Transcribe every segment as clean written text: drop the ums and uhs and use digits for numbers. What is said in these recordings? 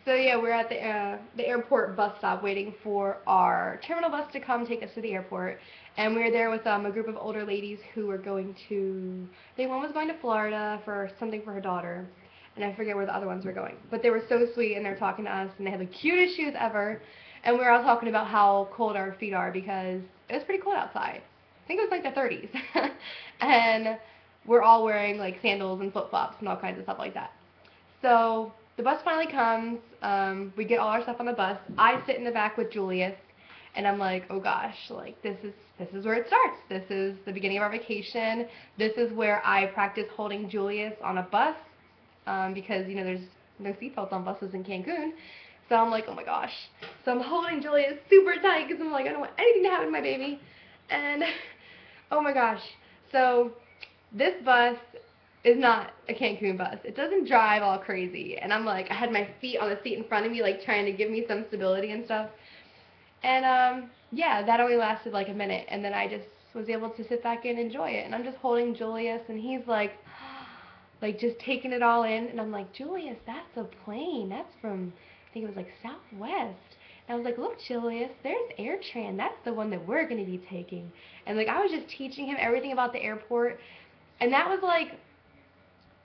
So yeah, we're at the airport bus stop waiting for our terminal bus to come take us to the airport, and we were there with a group of older ladies who were going to. I think one was going to Florida for something for her daughter, and I forget where the other ones were going. But they were so sweet, and they were talking to us, and they had the cutest shoes ever, and we were all talking about how cold our feet are because it was pretty cold outside. I think it was like the 30s, and we're all wearing like sandals and flip flops and all kinds of stuff like that. So the bus finally comes. We get all our stuff on the bus. I sit in the back with Julius, and I'm like, oh gosh, like this is where it starts. This is the beginning of our vacation. This is where I practice holding Julius on a bus, because there's no seatbelts on buses in Cancun. So I'm like, oh my gosh. So I'm holding Julius super tight because I'm like, I don't want anything to happen to my baby. And oh my gosh. So this bus is not a Cancun bus. It doesn't drive all crazy. And I'm like, I had my feet on the seat in front of me, like trying to give me some stability and stuff. And yeah, that only lasted like a minute. And then I just was able to sit back and enjoy it. And I'm just holding Julius, and he's like just taking it all in. And I'm like, Julius, that's a plane. That's from, I think it was like Southwest. And I was like, look, Julius, there's AirTran. That's the one that we're going to be taking. And like I was just teaching him everything about the airport. And that was like,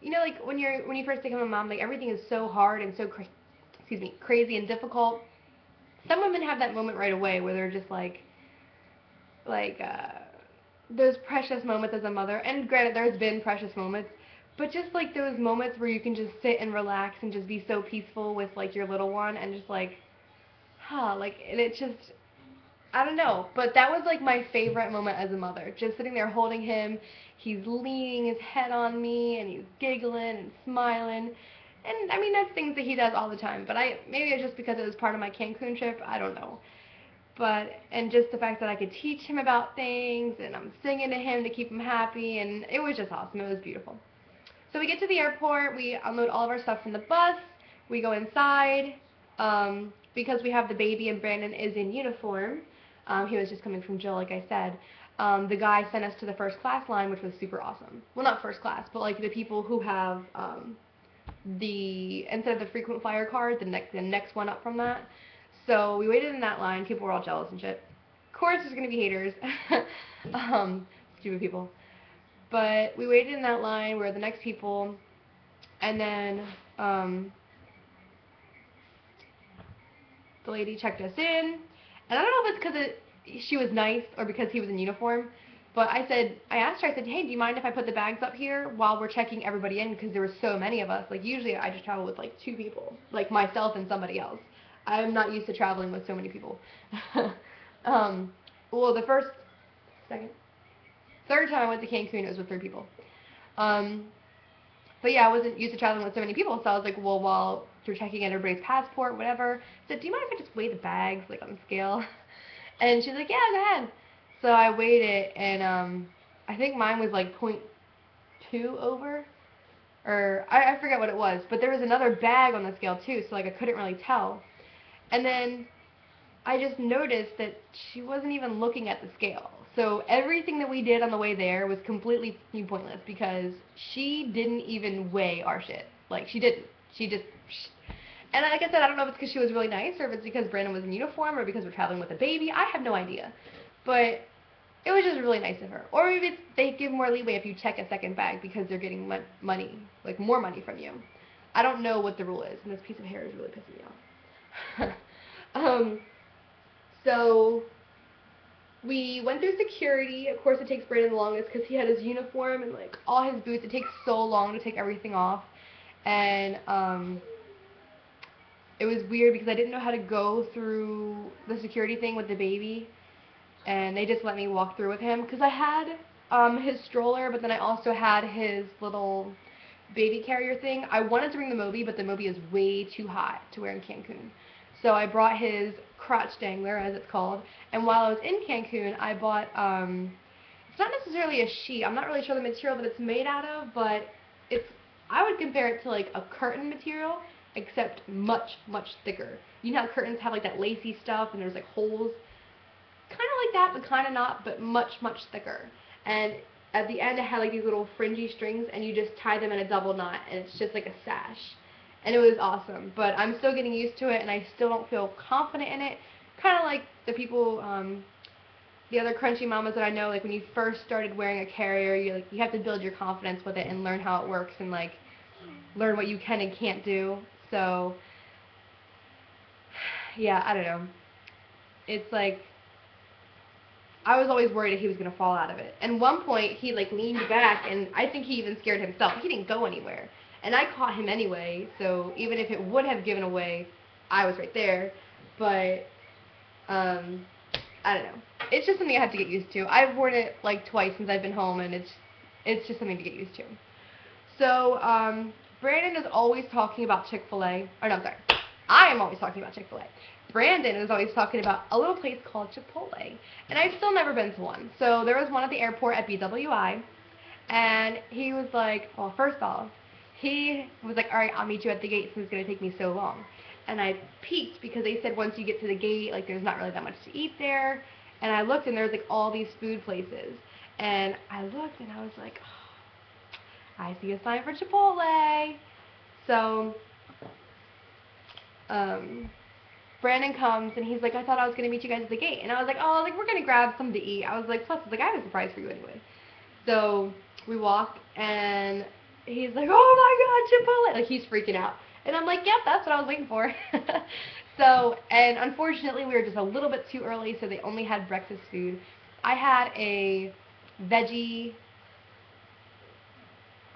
like when you first become a mom, like everything is so hard and so crazy and difficult. Some women have that moment right away where they're just like those precious moments as a mother. And granted, there's been precious moments, but just like those moments where you can just sit and relax and just be so peaceful with like your little one and just like, and it just, I don't know, but that was like my favorite moment as a mother. Just sitting there holding him, he's leaning his head on me, and he's giggling and smiling. And I mean, that's things that he does all the time. But maybe it's just because it was part of my Cancun trip. I don't know. And just the fact that I could teach him about things, and I'm singing to him to keep him happy, and it was just awesome. It was beautiful. So we get to the airport, we unload all of our stuff from the bus, we go inside, because we have the baby and Brandon is in uniform. He was just coming from Jill, like I said. The guy sent us to the first class line, which was super awesome. Well, not first class, but like the people who have instead of the frequent flyer card, the next one up from that. So we waited in that line. People were all jealous and shit. Of course, there's gonna be haters, stupid people. But we waited in that line. We were the next people, and then the lady checked us in. And I don't know if it's because she was nice or because he was in uniform, but I asked her, I said, hey, do you mind if I put the bags up here while we're checking everybody in? Because there were so many of us. Like, usually I just travel with, like, 2 people, like myself and somebody else. I'm not used to traveling with so many people. Well, third time I went to Cancun, it was with 3 people. But yeah, I wasn't used to traveling with so many people, so I was like, well, while you're checking in everybody's passport, whatever, I said, do you mind if I just weigh the bags, like, on the scale? And she's like, yeah, go ahead. So I weighed it, and I think mine was like 0.2 over, or I forget what it was, but there was another bag on the scale too, so like I couldn't really tell. And then I just noticed that she wasn't even looking at the scale. So everything that we did on the way there was completely pointless because she didn't even weigh our shit. Like, she didn't. She just... And like I said, I don't know if it's because she was really nice or if it's because Brandon was in uniform or because we're traveling with a baby. I have no idea. But it was just really nice of her. Or maybe they give more leeway if you check a second bag because they're getting money, like more money from you. I don't know what the rule is, and this piece of hair is really pissing me off. So we went through security. Of course, it takes Brandon the longest because he had his uniform and like all his boots. It takes so long to take everything off, and it was weird because I didn't know how to go through the security thing with the baby, and they just let me walk through with him because I had his stroller, but then I also had his little baby carrier thing. I wanted to bring the Moby, but the Moby is way too hot to wear in Cancun. So I brought his crotch dangler, as it's called, and while I was in Cancun, I bought, it's not necessarily a sheet, I'm not really sure the material that it's made out of, but I would compare it to like a curtain material, except much, much thicker. You know how curtains have like that lacy stuff and there's like holes? Kind of like that, but kind of not, but much, much thicker. And at the end it had like these little fringy strings, and you just tie them in a double knot, and it's just like a sash. and it was awesome. But I'm still getting used to it, and I still don't feel confident in it. Kind of like the people, the other crunchy mamas that I know, like when you first started wearing a carrier, you have to build your confidence with it and learn how it works and like learn what you can and can't do. So yeah, I don't know. It's like I was always worried that he was gonna fall out of it. And one point he like leaned back, and I think he even scared himself. He didn't go anywhere, and I caught him anyway. So even if it would have given away, I was right there. But I don't know. It's just something I have to get used to. I've worn it like twice since I've been home, and it's just something to get used to. So Brandon is always talking about Chick-fil-A. Oh no, I'm sorry. I am always talking about Chick-fil-A. Brandon is always talking about a little place called Chipotle, and I've still never been to one. So there was one at the airport at BWI, and he was like, well, first off, he was like, all right, I'll meet you at the gate since it's going to take me so long. And I peeked because they said once you get to the gate, like there's not really that much to eat there. And I looked, and there was like all these food places. And I looked, and I was like, oh, I see a sign for Chipotle. So Brandon comes, and he's like, I thought I was going to meet you guys at the gate. And I was like, oh, like we're going to grab something to eat. I was like, plus, like I have a surprise for you anyway. So we walk, and he's like, oh my God, Chipotle. Like he's freaking out. And I'm like, yep, that's what I was waiting for. So, and unfortunately, we were just a little bit too early, so they only had breakfast food. I had a veggie,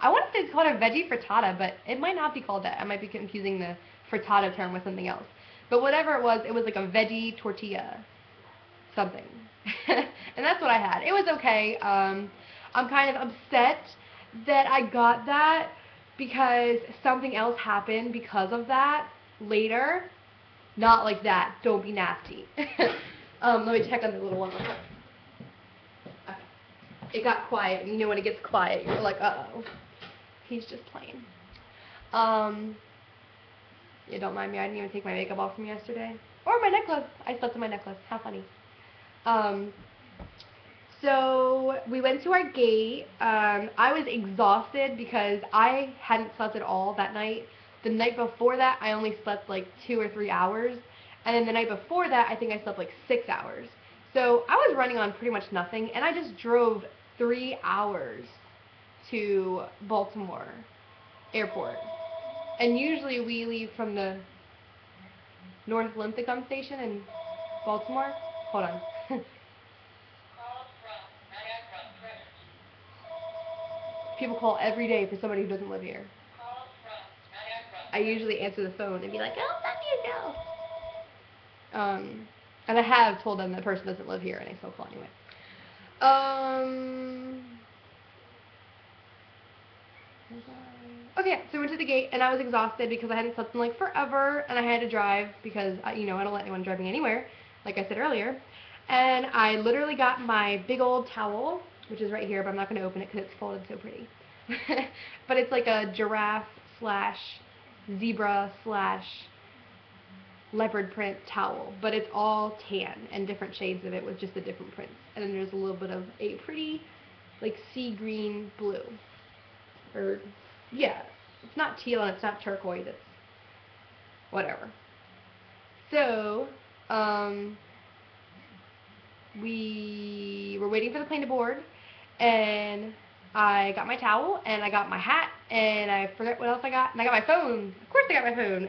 I want to say it's called a veggie frittata, but it might not be called that. I might be confusing the frittata term with something else. But whatever it was like a veggie tortilla something. And that's what I had. It was okay. I'm kind of upset that I got that because something else happened because of that later. Not like that. Don't be nasty. Let me check on the little one real quick. Okay. It got quiet, and you know when it gets quiet, you're like, uh-oh. He's just playing. Yeah, don't mind me. I didn't even take my makeup off from yesterday. Or my necklace. I slept in my necklace. How funny. So we went to our gate. I was exhausted because I hadn't slept at all that night. The night before that, I only slept like 2 or 3 hours. And then the night before that, I think I slept like 6 hours. So I was running on pretty much nothing, and I just drove 3 hours to Baltimore Airport. And usually we leave from the North Linthicum station in Baltimore. Hold on. People call every day for somebody who doesn't live here. I usually answer the phone and be like, oh, fuck you, no. And I have told them that person doesn't live here, and I still call anyway. Okay, so we went to the gate, and I was exhausted because I hadn't slept in like forever, and I had to drive because, I don't let anyone drive me anywhere, like I said earlier. And I literally got my big old towel, which is right here, but I'm not going to open it because it's folded so pretty. But it's like a giraffe slash zebra slash leopard print towel, but it's all tan and different shades of it with just the different prints. And then there's a little bit of a pretty like sea green blue. Or, yeah, it's not teal and it's not turquoise, it's whatever. So, we were waiting for the plane to board, and I got my towel, and I got my hat, and I forget what else I got, and I got my phone. Of course I got my phone.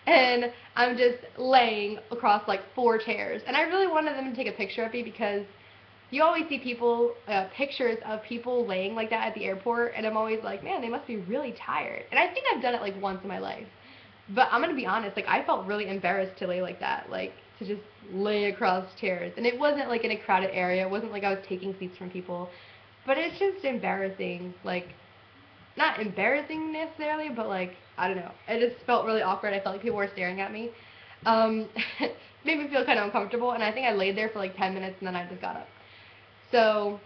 And I'm just laying across like 4 chairs, and I really wanted them to take a picture of me because you always see people, pictures of people laying like that at the airport, and I'm always like, man, they must be really tired. And I think I've done it like once in my life. But I'm going to be honest, like I felt really embarrassed to lay like that, like to just lay across chairs. And it wasn't like in a crowded area, it wasn't like I was taking seats from people. But it's just embarrassing, like, not embarrassing necessarily, but like, I don't know. It just felt really awkward. I felt like people were staring at me. Made me feel kind of uncomfortable, and I think I laid there for like 10 minutes, and then I just got up. So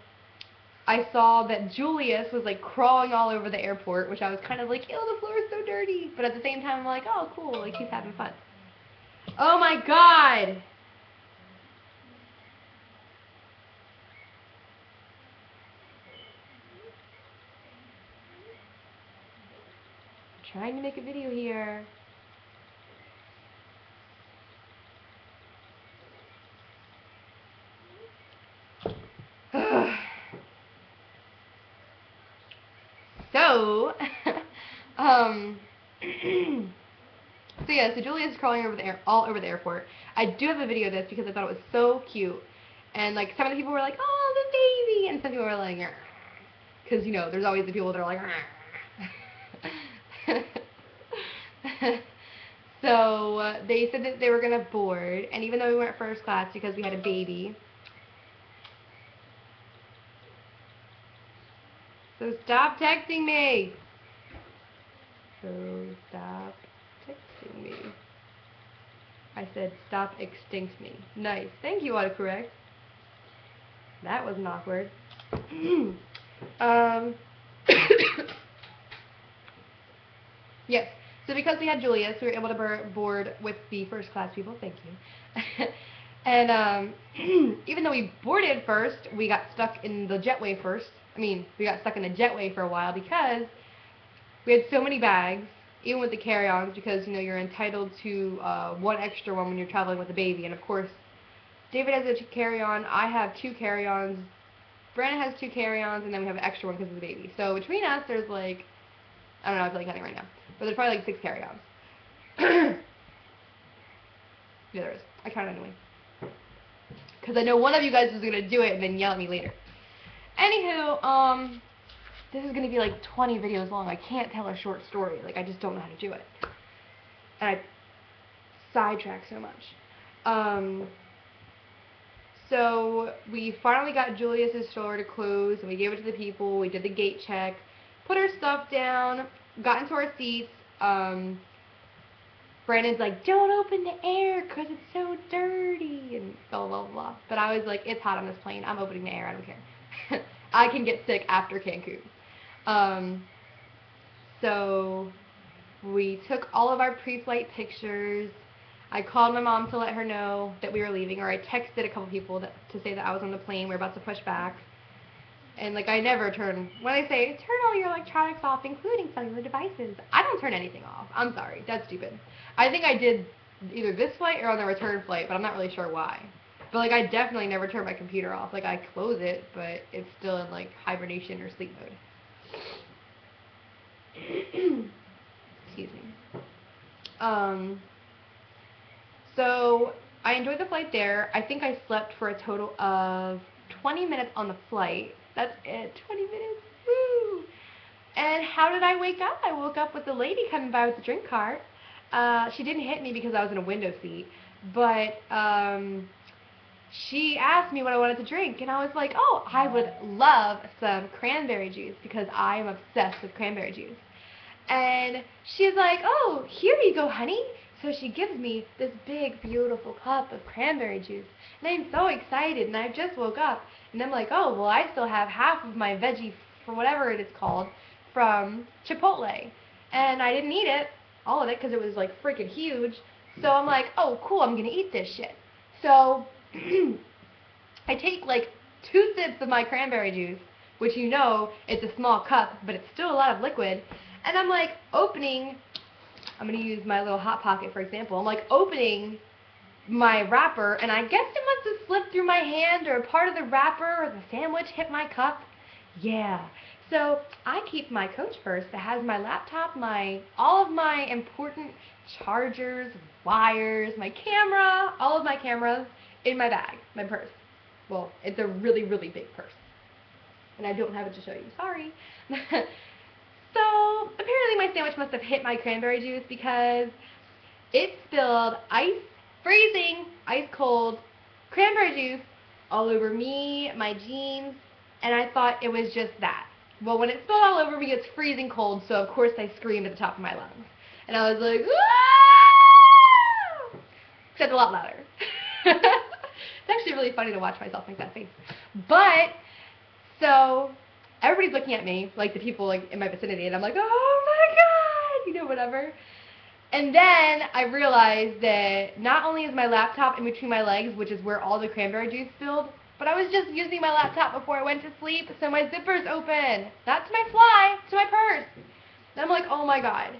I saw that Julius was like crawling all over the airport, which I was kind of like, ew, the floor is so dirty. But at the same time, I'm like, oh, cool, like he's having fun. Oh my God! trying to make a video here. So, so yeah, so Julia's crawling over all over the airport. I do have a video of this because I thought it was so cute. And like some of the people were like, "Oh, the baby," and some people were like, because you know, there's always the people that are like. So they said that they were gonna board, and even though we weren't first class because we had a baby. So stop texting me. So stop texting me. I said stop extinct me. Nice. Thank you, autocorrect. That wasn't awkward. Yes. So because we had Julius, we were able to board with the first class people. Thank you. And even though we boarded first, we got stuck in the jetway first. We got stuck in the jetway for a while because we had so many bags, even with the carry-ons, because, you know, you're entitled to one extra one when you're traveling with a baby. And, of course, David has a carry-on, I have 2 carry-ons, Brandon has 2 carry-ons, and then we have an extra one because of the baby. So between us, there's like, I don't know, I feel like counting right now, but there's probably like 6 carry-ons. Yeah, there is. I counted anyway. Because I know one of you guys is going to do it and then yell at me later. Anywho, this is going to be like 20 videos long. I can't tell a short story. Like, I just don't know how to do it. And I sidetrack so much. So we finally got Julius's stroller to close, and we gave it to the people. We did the gate check, put our stuff down, got into our seats. Brandon's like, don't open the air because it's so dirty, and blah, blah, blah. But I was like, it's hot on this plane. I'm opening the air. I don't care. I can get sick after Cancun. So we took all of our pre-flight pictures. I called my mom to let her know that we were leaving, or I texted a couple people to say that I was on the plane. We're about to push back. And, like, I never turn, when I say, turn all your electronics off, including cellular devices, I don't turn anything off. I'm sorry. That's stupid. I think I did either this flight or on the return flight, but I'm not really sure why. But, like, I definitely never turn my computer off. Like, I close it, but it's still in, like, hibernation or sleep mode. Excuse me. So I enjoyed the flight there. I think I slept for a total of 20 minutes on the flight. That's it, 20 minutes, woo! And how did I wake up? I woke up with a lady coming by with a drink cart. She didn't hit me because I was in a window seat, but she asked me what I wanted to drink, and I was like, oh, I would love some cranberry juice because I am obsessed with cranberry juice. And she's like, oh, here you go, honey. So she gives me this big, beautiful cup of cranberry juice. And I'm so excited, and I just woke up. And I'm like, oh, well, I still have half of my veggie, for whatever it is called, from Chipotle. And I didn't eat it, all of it, because it was, like, freaking huge. So I'm like, oh, cool, I'm going to eat this shit. So I take, like, 2 sips of my cranberry juice, which you know it's a small cup, but it's still a lot of liquid. And I'm, like, opening... I'm going to use my little Hot Pocket, for example. I'm, like, opening my wrapper, and I guess it must have slipped through my hand, or part of the wrapper or the sandwich hit my cup. Yeah. So I keep my coach purse that has my laptop, all of my important chargers, wires, my camera, all of my cameras in my bag, my purse. Well, it's a really, really big purse. And I don't have it to show you. Sorry. So, apparently my sandwich must have hit my cranberry juice because it spilled freezing, ice cold cranberry juice all over me, my jeans, and I thought it was just that. Well, when it spilled all over me, it's freezing cold, so of course I screamed at the top of my lungs. And I was like, ah! Except a lot louder. It's actually really funny to watch myself make that face. But, so... everybody's looking at me, like the people like in my vicinity, and I'm like, oh my god, you know, whatever. And then I realized that not only is my laptop in between my legs, which is where all the cranberry juice spilled, but I was just using my laptop before I went to sleep, so my zipper's open. Not to my fly, to my purse. And I'm like, oh my god.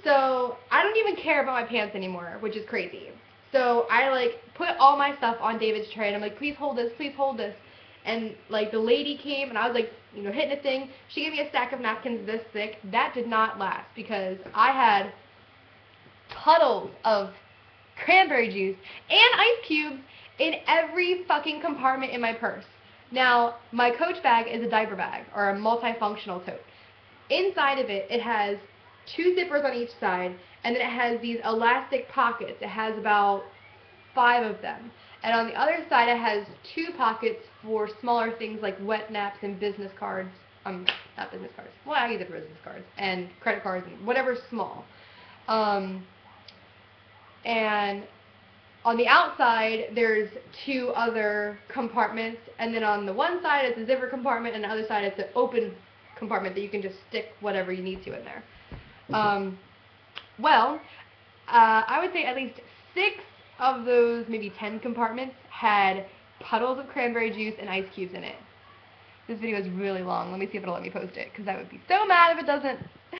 So I don't even care about my pants anymore, which is crazy. So I like put all my stuff on David's tray, and I'm like, please hold this, please hold this. And like the lady came, and I was like, you know, hitting a thing. She gave me a stack of napkins this thick. That did not last because I had puddles of cranberry juice and ice cubes in every fucking compartment in my purse. Now, my Coach bag is a diaper bag, or a multifunctional tote. Inside of it, it has 2 zippers on each side, and then it has these elastic pockets. It has about 5 of them. And on the other side, it has 2 pockets for smaller things like wet naps and business cards. Not business cards. Well, I use it for business cards. And credit cards and whatever's small. And on the outside, there's 2 other compartments, and then on the one side, it's a zipper compartment, and the other side, it's an open compartment that you can just stick whatever you need to in there. I would say at least 6 of those, maybe 10 compartments had puddles of cranberry juice and ice cubes in it. This video is really long. Let me see if it'll let me post it, because I would be so mad if it doesn't.